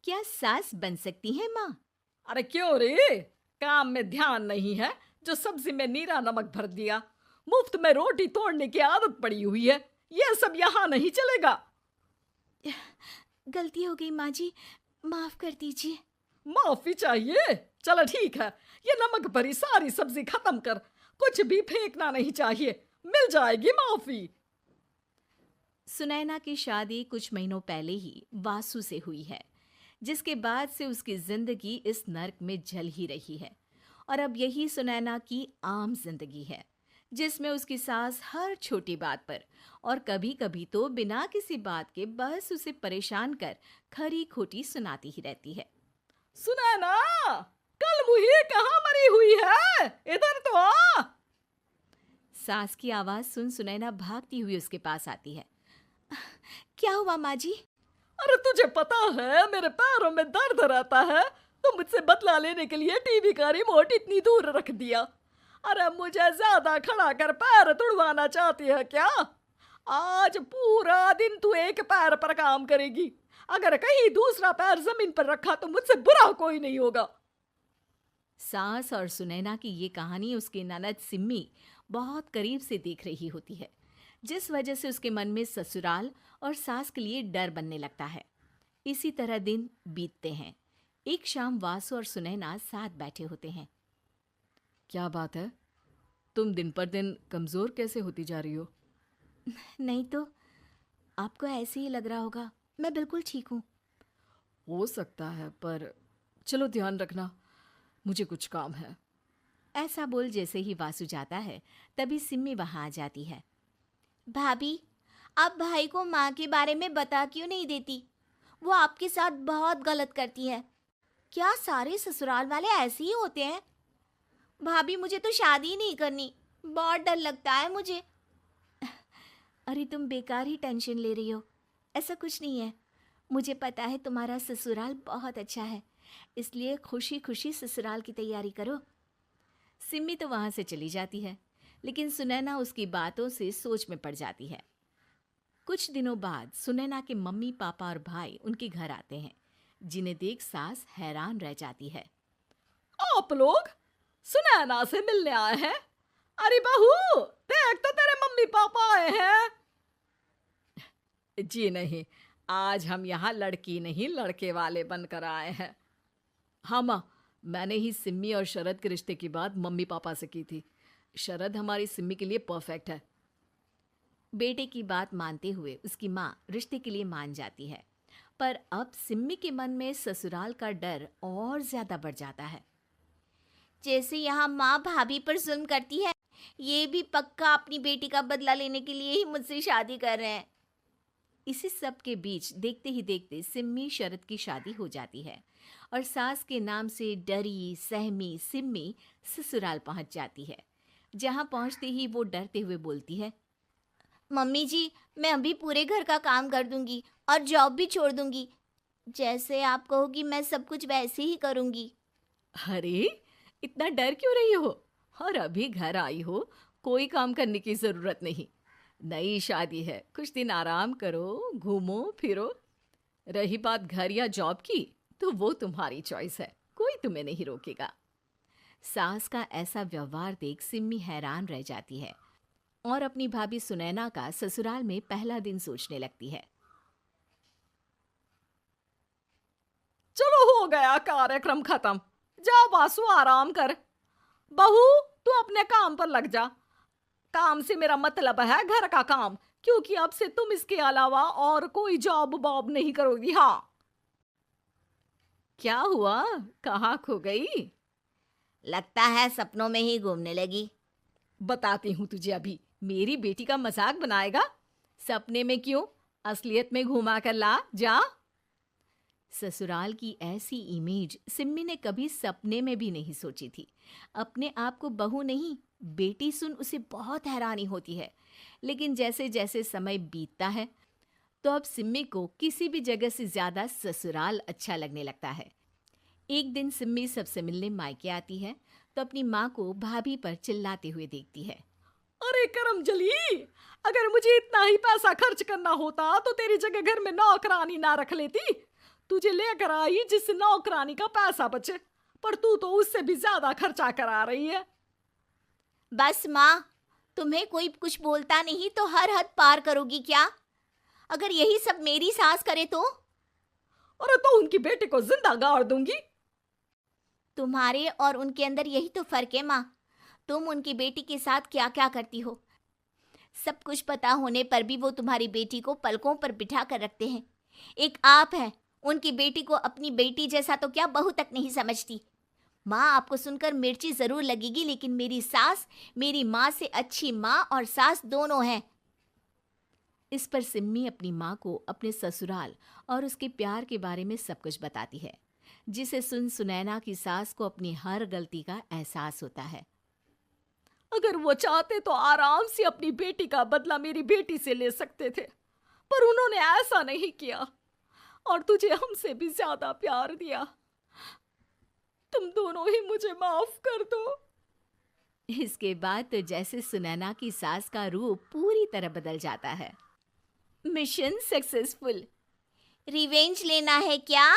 क्या सास बन सकती है माँ? अरे क्यों रे? काम में ध्यान नहीं है जो सब्जी में नीरा नमक भर दिया। मुफ्त में रोटी तोड़ने की आदत पड़ी हुई है। ये सब यहाँ नहीं चलेगा। गलती हो गई माँ जी, माफ कर दीजिए। माफी चाहिए? चलो ठीक है, ये नमक भरी सारी सब्जी खत्म कर। कुछ भी फेंकना नहीं चाहिए, मिल जाएगी माफी। सुनैना की शादी कुछ महीनों पहले ही वासु से हुई है, जिसके बाद से उसकी जिंदगी इस नर्क में जल ही रही है। और अब यही सुनैना की आम जिंदगी है, जिसमें उसकी सास हर छोटी बात पर और कभी कभी तो बिना किसी बात के बस उसे परेशान कर खरी खोटी सुनाती ही रहती है। सुना ना, कल मुही कहाँ मरी हुई है? इधर तो आ। सास की आवाज सुन सुनैना भागती हुई उसके पास आती है। क्या हुआ माँ जी? अरे तुझे पता है मेरे पैरों में दर्द रहता है, तो मुझसे बदला लेने के लिए टीवी का रिमोट इतनी दूर रख दिया। अरे मुझे ज्यादा खड़ा कर पैर तुड़वाना चाहती है क्या? आज पूरा दिन तू एक पैर पर काम करेगी। अगर कहीं दूसरा पैर जमीन पर रखा तो मुझसे बुरा कोई नहीं होगा। सास और सुनैना की ये कहानी उसकी ननद सिम्मी बहुत करीब से देख रही होती है, जिस वजह से उसके मन में ससुराल और सास के लिए डर बनने लगता है। इसी तरह दिन बीतते हैं। एक शाम वासु और सुनैना साथ बैठे होते हैं। क्या बात है? तुम दिन पर दिन कमजोर कैसे होती जा रही हो? नहीं तो, आपको ऐसे ही लग रहा होगा, मैं बिल्कुल ठीक हूँ। हो सकता है, पर चलो ध्यान रखना, मुझे कुछ काम है। ऐसा बोल जैसे ही वासु जाता है, तभी सिम्मी वहां आ जाती है। भाभी, आप भाई को माँ के बारे में बता क्यों नहीं देती? वो आपके साथ बहुत गलत करती है। क्या सारे ससुराल वाले ऐसे ही होते हैं? भाभी, मुझे तो शादी ही नहीं करनी, बहुत डर लगता है मुझे। अरे तुम बेकार ही टेंशन ले रही हो, ऐसा कुछ नहीं है। मुझे पता है तुम्हारा ससुराल बहुत अच्छा है, इसलिए खुशी खुशी ससुराल की तैयारी करो। सिम्मी तो वहां से चली जाती है, लेकिन सुनैना उसकी बातों से सोच में पड़ जाती है। कुछ दिनों बाद सुनैना के मम्मी पापा और भाई उनके घर आते हैं, जिन्हें देख सास हैरान रह जाती है। आप लोग सुनैना से मिलने आए हैं? अरे बहू, देख तो तेरे मम्मी पापा आए हैं। जी नहीं, आज हम यहाँ लड़की नहीं लड़के वाले बनकर आए हैं। हाँ माँ, मैंने ही सिम्मी और शरद के रिश्ते की बात मम्मी पापा से की थी। शरद हमारी सिम्मी के लिए परफेक्ट है। बेटे की बात मानते हुए उसकी माँ रिश्ते के लिए मान जाती है, पर अब सिम्मी के मन में ससुराल का डर और ज्यादा बढ़ जाता है। जैसे यहाँ माँ भाभी पर जुल्म करती है, ये भी पक्का अपनी बेटी का बदला लेने के लिए ही मुझसे शादी कर रहे हैं। इसी सब के बीच देखते ही देखते सिम्मी शरद की शादी हो जाती है और सास के नाम से डरी सहमी सिम्मी ससुराल पहुंच जाती है। जहां पहुंचते ही वो डरते हुए बोलती है, मम्मी जी, मैं अभी पूरे घर का काम कर दूंगी और जॉब भी छोड़ दूंगी। जैसे आप कहोगी मैं सब कुछ वैसे ही करूंगी। अरे, इतना डर क्यों रही हो? और अभी घर आई हो, कोई काम करने की जरूरत नहीं। नई शादी है, कुछ दिन आराम करो, घूमो फिरो। रही बात घर या जॉब की, तो वो तुम्हारी चॉइस है, कोई तुम्हें नहीं रोकेगा। सास का ऐसा व्यवहार देख सिम्मी हैरान रह जाती है और अपनी भाभी सुनैना का ससुराल में पहला दिन सोचने लगती है। चलो हो गया कार्यक्रम खत्म। जा वासु, आराम कर। बहू, तू अपने काम पर लग जा। काम से मेरा मतलब है घर का काम, क्योंकि अब से तुम इसके अलावा और कोई जॉब बॉब नहीं करोगी। हाँ। क्या हुआ? कहाँ खो गई? लगता है सपनों में ही घूमने लगी। बताती हूँ तुझे अभी। मेरी बेटी का मजाक बनाएगा? सपने में क्यों, असलियत में घुमा कर ला। जा। ससुराल की ऐसी इमेज सिम्मी ने कभी सपने में भी नहीं सोची थी। अपने आप को बहू नहीं, बेटी सुन उसे बहुत हैरानी होती है। लेकिन जैसे जैसे समय बीतता है, तो अब सिम्मी को किसी भी जगह से ज्यादा ससुराल अच्छा लगने लगता है। एक दिन सिम्मी सबसे मिलने मायके आती है, तो अपनी माँ को भाभी पर चिल्लाते हुए देखती है। अरे करम जली, अगर मुझे इतना ही पैसा खर्च करना होता तो तेरी जगह घर में नौकरानी ना रख लेती। तुझे लेकर आई जिस नौकरानी का पैसा बचे, पर तू तो उससे भी ज्यादा खर्चा करा रही है। बस माँ, तुम्हें कोई कुछ बोलता नहीं तो हर हद पार करोगी क्या? अगर यही सब मेरी सास करे तो? अरे तो उनकी बेटी को जिंदा गाड़ दूंगी। तुम्हारे और उनके अंदर यही तो फर्क है माँ। तुम उनकी बेटी के साथ क्या क्या करती हो, सब कुछ पता होने पर भी वो तुम्हारी बेटी को पलकों पर बिठा कर रखते हैं। एक आप है, उनकी बेटी को अपनी बेटी जैसा तो क्या बहू तक नहीं समझती। माँ, आपको सुनकर मिर्ची जरूर लगेगी, लेकिन मेरी सास मेरी माँ से अच्छी माँ और सास दोनों हैं। इस पर सिम्मी अपनी माँ को अपने ससुराल और उसके प्यार के बारे में सब कुछ बताती है, जिसे सुन सुनैना की सास को अपनी हर गलती का एहसास होता है। अगर वो चाहते तो आराम से अपनी बेटी का बदला मेरी बेटी से ले सकते थे, पर उन्होंने ऐसा नहीं किया और तुझे हमसे भी ज्यादा प्यार दिया। तुम दोनों ही मुझे माफ कर दो। इसके बाद तो जैसे सुनैना की सास का रूप पूरी तरह बदल जाता है। Mission successful. रिवेंज लेना है क्या?